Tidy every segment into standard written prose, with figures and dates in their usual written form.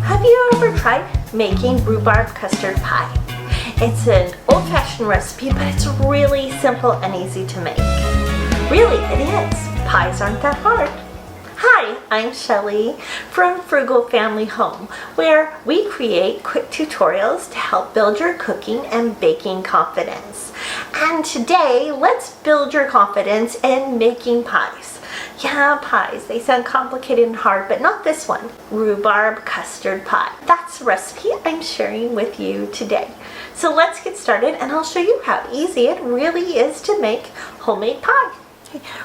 Have you ever tried making rhubarb custard pie? It's an old-fashioned recipe, but it's really simple and easy to make. Really, it is. Pies aren't that hard. Hi, I'm Shelly from Frugal Family Home, where we create quick tutorials to help build your cooking and baking confidence. And today, let's build your confidence in making pies. Yeah, pies, they sound complicated and hard, but not this one. Rhubarb custard pie. That's the recipe I'm sharing with you today. So let's get started and I'll show you how easy it really is to make homemade pie.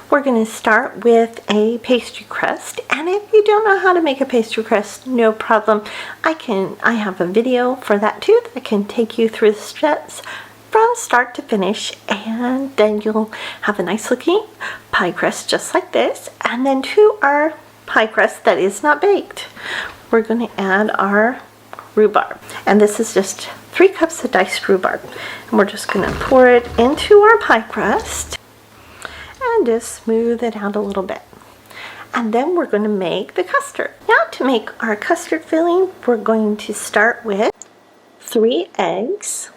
We're going to start with a pastry crust, and if you don't know how to make a pastry crust, no problem. I have a video for that too that can take you through the steps from start to finish, and then you'll have a nice looking pie crust just like this. And then to our pie crust that is not baked, we're going to add our rhubarb, and this is just 3 cups of diced rhubarb, and we're just going to pour it into our pie crust and just smooth it out a little bit. And then we're going to make the custard. Now, to make our custard filling, we're going to start with 3 eggs.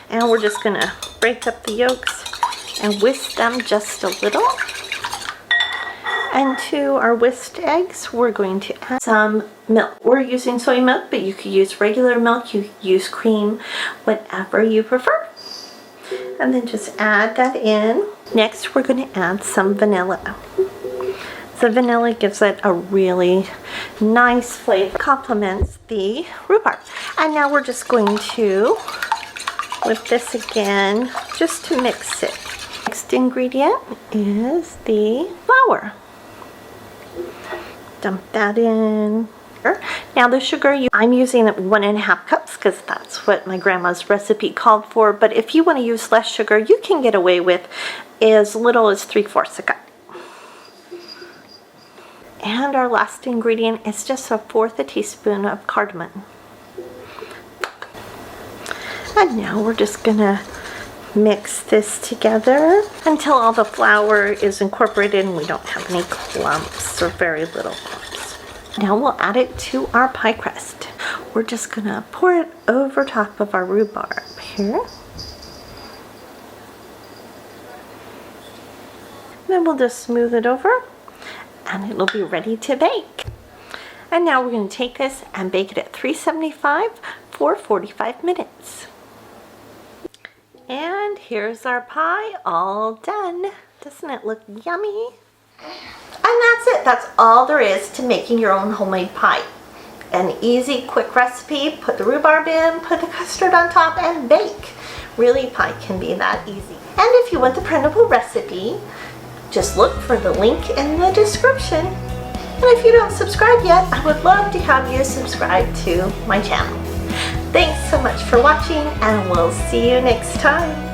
And we're just going to break up the yolks and whisk them just a little. And to our whisked eggs, we're going to add some milk. We're using soy milk, but you could use regular milk, you could use cream, whatever you prefer. And then just add that in. Next, we're going to add some vanilla. The vanilla gives it a really nice flavor, complements the rhubarb. And now we're just going to whip this again just to mix it. Next ingredient is the flour. Dump that in. Now the sugar, I'm using 1.5 cups because that's what my grandma's recipe called for, but if you want to use less sugar, you can get away with as little as 3/4 cup. And our last ingredient is just 1/4 teaspoon of cardamom. And now we're just gonna mix this together until all the flour is incorporated and we don't have any clumps or very little clumps. Now we'll add it to our pie crust. We're just gonna pour it over top of our rhubarb here. Then we'll just smooth it over and it'll be ready to bake. And now we're gonna take this and bake it at 375 for 45 minutes. And here's our pie all done. Doesn't it look yummy? And that's it. That's all there is to making your own homemade pie. An easy, quick recipe. Put the rhubarb in, put the custard on top, and bake. Really, pie can be that easy. And if you want the printable recipe, just look for the link in the description. And if you don't subscribe yet, I would love to have you subscribe to my channel. Thanks so much for watching, and we'll see you next time.